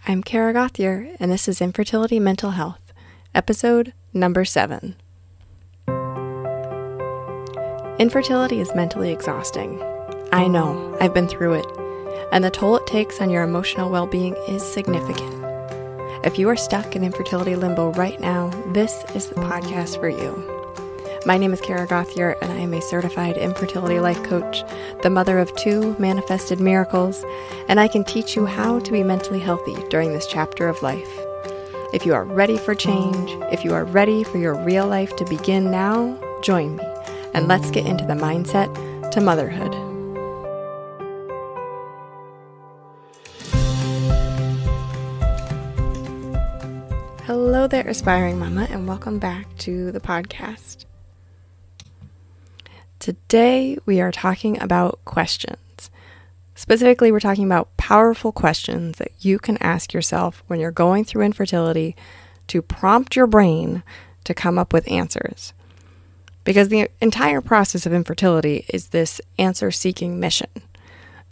I'm Kara Gauthier, and this is Infertility Mental Health, episode number 7. Infertility is mentally exhausting. I know, I've been through it, and the toll it takes on your emotional well-being is significant. If you are stuck in infertility limbo right now, this is the podcast for you. My name is Kara Gauthier, and I am a certified infertility life coach, the mother of 2 manifested miracles, and I can teach you how to be mentally healthy during this chapter of life. If you are ready for change, if you are ready for your real life to begin now, join me, and let's get into the mindset to motherhood. Hello there, aspiring mama, and welcome back to the podcast. Today, we are talking about questions. Specifically, we're talking about powerful questions that you can ask yourself when you're going through infertility to prompt your brain to come up with answers. Because the entire process of infertility is this answer-seeking mission.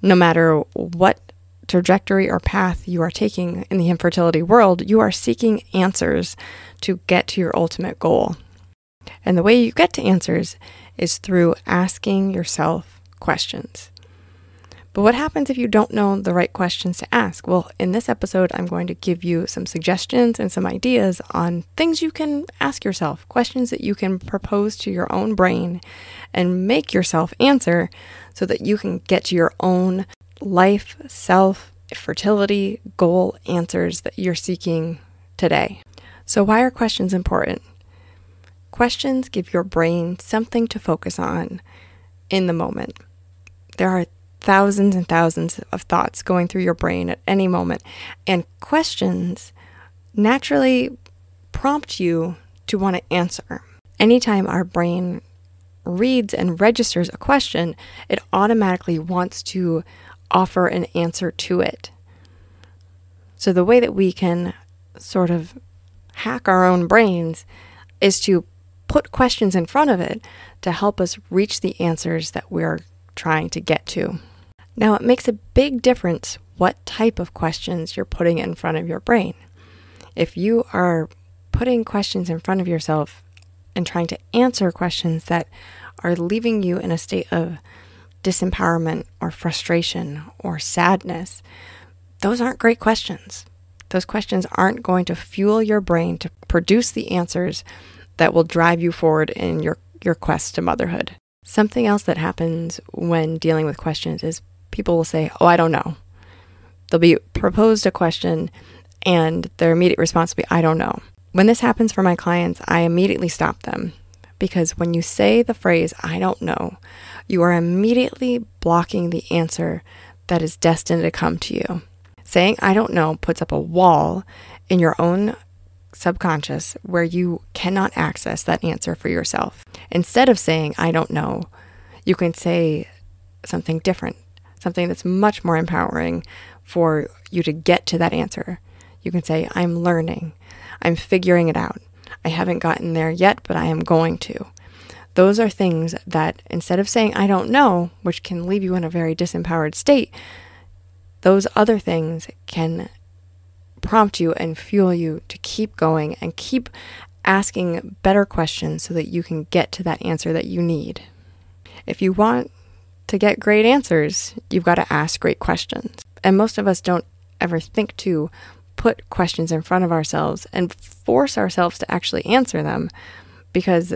No matter what trajectory or path you are taking in the infertility world, you are seeking answers to get to your ultimate goal. And the way you get to answers is through asking yourself questions. But what happens if you don't know the right questions to ask? Well, in this episode, I'm going to give you some suggestions and some ideas on things you can ask yourself, questions that you can propose to your own brain and make yourself answer so that you can get to your own life, self, fertility, goal answers that you're seeking today. So why are questions important? Questions give your brain something to focus on in the moment. There are thousands and thousands of thoughts going through your brain at any moment, and questions naturally prompt you to want to answer. Anytime our brain reads and registers a question, it automatically wants to offer an answer to it. So the way that we can sort of hack our own brains is to put questions in front of it to help us reach the answers that we're trying to get to. Now, it makes a big difference what type of questions you're putting in front of your brain. If you are putting questions in front of yourself and trying to answer questions that are leaving you in a state of disempowerment or frustration or sadness, those aren't great questions. Those questions aren't going to fuel your brain to produce the answers that will drive you forward in your quest to motherhood. Something else that happens when dealing with questions is people will say, "Oh, I don't know." They'll be proposed a question and their immediate response will be, "I don't know." When this happens for my clients, I immediately stop them, because when you say the phrase, "I don't know," you are immediately blocking the answer that is destined to come to you. Saying "I don't know" puts up a wall in your own subconscious where you cannot access that answer for yourself. Instead of saying "I don't know," you can say something different, something that's much more empowering for you to get to that answer. You can say, "I'm learning. I'm figuring it out. I haven't gotten there yet, but I am going to." Those are things that, instead of saying "I don't know," which can leave you in a very disempowered state, those other things can prompt you and fuel you to keep going and keep asking better questions so that you can get to that answer that you need. If you want to get great answers, you've got to ask great questions. And most of us don't ever think to put questions in front of ourselves and force ourselves to actually answer them, because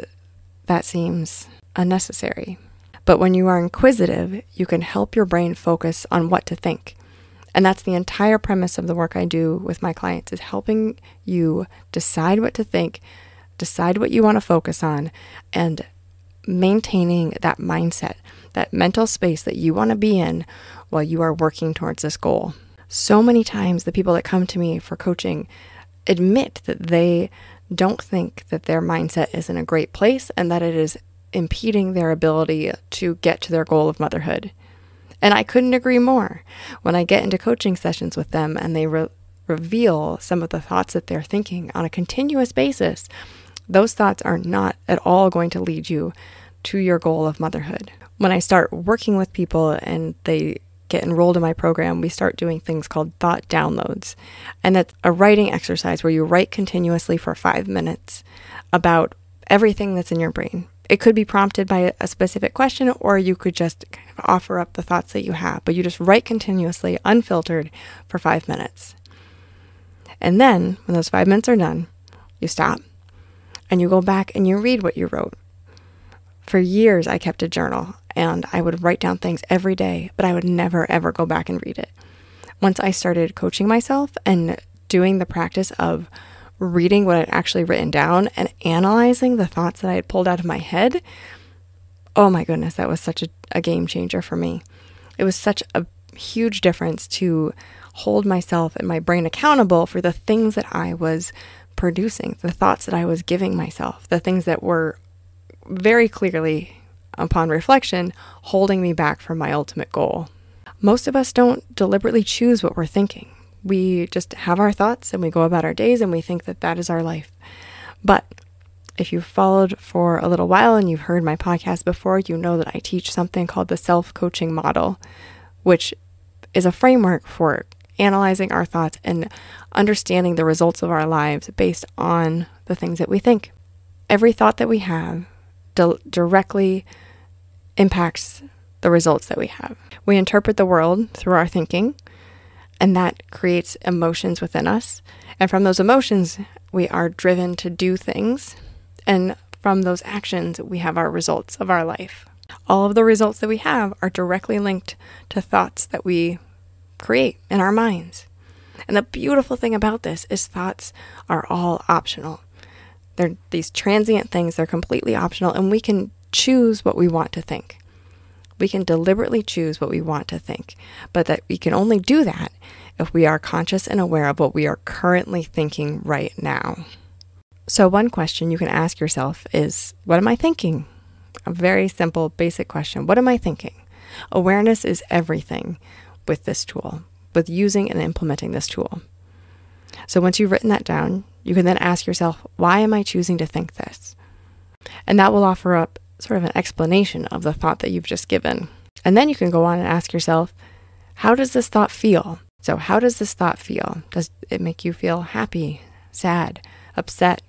that seems unnecessary. But when you are inquisitive, you can help your brain focus on what to think. And that's the entire premise of the work I do with my clients, is helping you decide what to think, decide what you want to focus on, and maintaining that mindset, that mental space that you want to be in while you are working towards this goal. So many times the people that come to me for coaching admit that they don't think that their mindset is in a great place and that it is impeding their ability to get to their goal of motherhood. And I couldn't agree more. When I get into coaching sessions with them and they reveal some of the thoughts that they're thinking on a continuous basis, those thoughts are not at all going to lead you to your goal of motherhood. When I start working with people and they get enrolled in my program, we start doing things called thought downloads. And that's a writing exercise where you write continuously for 5 minutes about everything that's in your brain. It could be prompted by a specific question, or you could just kind of offer up the thoughts that you have, but you just write continuously, unfiltered, for 5 minutes. And then when those 5 minutes are done, you stop and you go back and you read what you wrote. For years, I kept a journal and I would write down things every day, but I would never, ever go back and read it. Once I started coaching myself and doing the practice of reading what I'd actually written down and analyzing the thoughts that I had pulled out of my head, oh my goodness, that was such a game changer for me. It was such a huge difference to hold myself and my brain accountable for the things that I was producing, the thoughts that I was giving myself, the things that were very clearly, upon reflection, holding me back from my ultimate goal. Most of us don't deliberately choose what we're thinking. We just have our thoughts and we go about our days and we think that that is our life. But if you've followed for a little while and you've heard my podcast before, you know that I teach something called the self-coaching model, which is a framework for analyzing our thoughts and understanding the results of our lives based on the things that we think. Every thought that we have directly impacts the results that we have. We interpret the world through our thinking, and that creates emotions within us. And from those emotions, we are driven to do things. And from those actions, we have our results of our life. All of the results that we have are directly linked to thoughts that we create in our minds. And the beautiful thing about this is thoughts are all optional. They're these transient things, they're completely optional, and we can choose what we want to think. We can deliberately choose what we want to think, but that we can only do that if we are conscious and aware of what we are currently thinking right now. So one question you can ask yourself is, what am I thinking? A very simple, basic question. What am I thinking? Awareness is everything with this tool, with using and implementing this tool. So once you've written that down, you can then ask yourself, why am I choosing to think this? And that will offer up sort of an explanation of the thought that you've just given. And then you can go on and ask yourself, how does this thought feel? So how does this thought feel? Does it make you feel happy, sad, upset,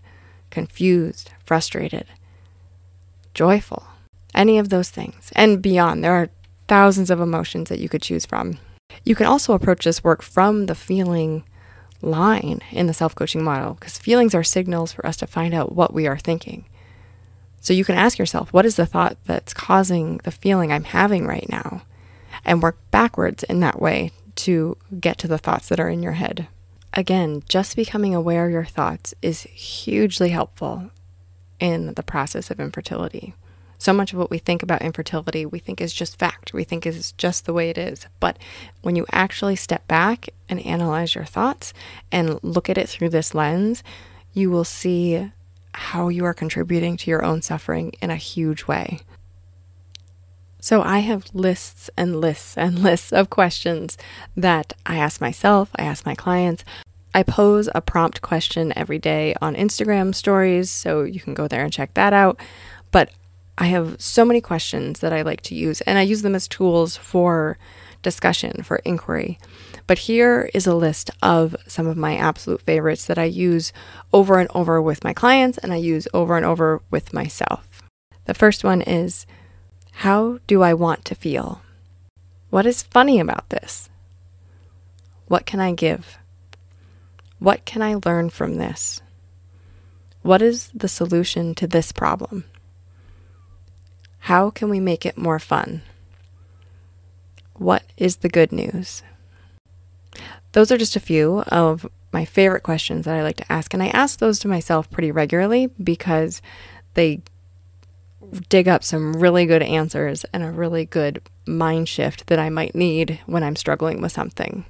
confused, frustrated, joyful? Any of those things and beyond. There are thousands of emotions that you could choose from. You can also approach this work from the feeling line in the self-coaching model, because feelings are signals for us to find out what we are thinking. So you can ask yourself, what is the thought that's causing the feeling I'm having right now? And work backwards in that way to get to the thoughts that are in your head. Again, just becoming aware of your thoughts is hugely helpful in the process of infertility. So much of what we think about infertility, we think is just fact. We think is just the way it is. But when you actually step back and analyze your thoughts and look at it through this lens, you will see how you are contributing to your own suffering in a huge way. So I have lists and lists and lists of questions that I ask myself, I ask my clients. I pose a prompt question every day on Instagram stories, so you can go there and check that out. But I have so many questions that I like to use, and I use them as tools for discussion, for inquiry. But here is a list of some of my absolute favorites that I use over and over with my clients, and I use over and over with myself. The first one is, how do I want to feel? What is funny about this? What can I give? What can I learn from this? What is the solution to this problem? How can we make it more fun? What is the good news? Those are just a few of my favorite questions that I like to ask, and I ask those to myself pretty regularly because they dig up some really good answers and a really good mind shift that I might need when I'm struggling with something.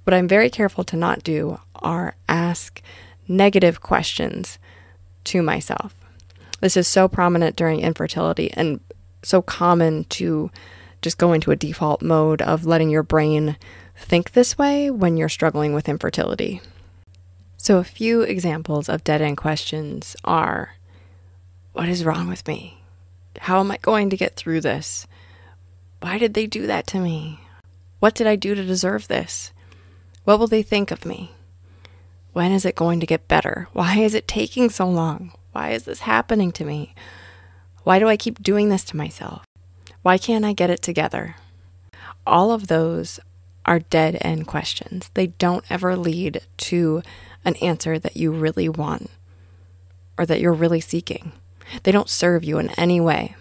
What I'm very careful to not do are ask negative questions to myself. This is so prominent during infertility and so common to just go into a default mode of letting your brain think this way when you're struggling with infertility. So a few examples of dead-end questions are, what is wrong with me? How am I going to get through this? Why did they do that to me? What did I do to deserve this? What will they think of me? When is it going to get better? Why is it taking so long? Why is this happening to me? Why do I keep doing this to myself? Why can't I get it together? All of those are dead-end questions. They don't ever lead to an answer that you really want or that you're really seeking. They don't serve you in any way.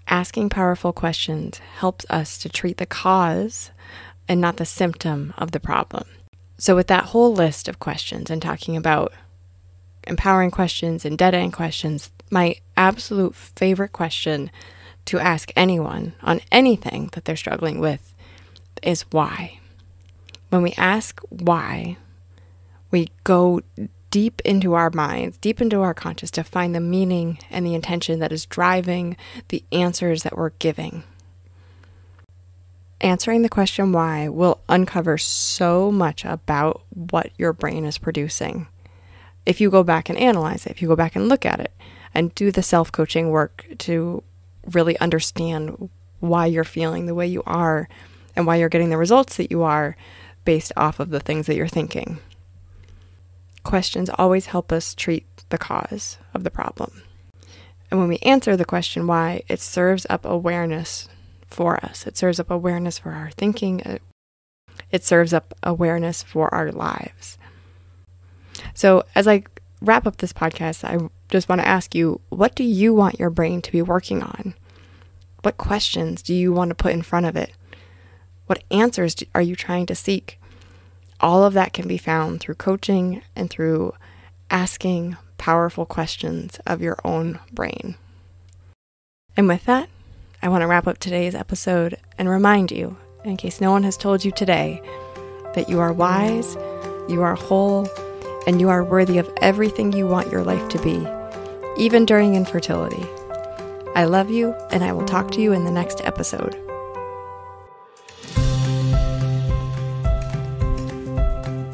Asking powerful questions helps us to treat the cause and not the symptom of the problem. So with that whole list of questions and talking about empowering questions and dead-end questions, my absolute favorite question to ask anyone on anything that they're struggling with is why. When we ask why, we go deep into our minds, deep into our conscious to find the meaning and the intention that is driving the answers that we're giving. Answering the question why will uncover so much about what your brain is producing. If you go back and analyze it, if you go back and look at it and do the self-coaching work to really understand why you're feeling the way you are and why you're getting the results that you are based off of the things that you're thinking. Questions always help us treat the cause of the problem. And when we answer the question why, it serves up awareness for us. It serves up awareness for our thinking. It serves up awareness for our lives. So as I wrap up this podcast, I just want to ask you, what do you want your brain to be working on? What questions do you want to put in front of it? What answers are you trying to seek? All of that can be found through coaching and through asking powerful questions of your own brain. And with that, I want to wrap up today's episode and remind you, in case no one has told you today, that you are wise, you are whole, and you are worthy of everything you want your life to be, even during infertility. I love you, and I will talk to you in the next episode.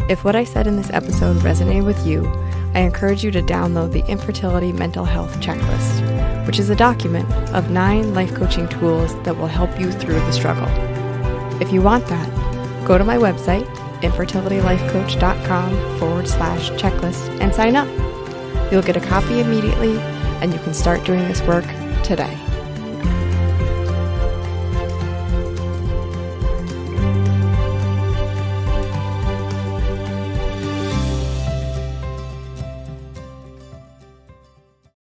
If what I said in this episode resonated with you, I encourage you to download the Infertility Mental Health Checklist, which is a document of 9 life coaching tools that will help you through the struggle. If you want that, go to my website, infertilitylifecoach.com/checklist and sign up. You'll get a copy immediately, and you can start doing this work today.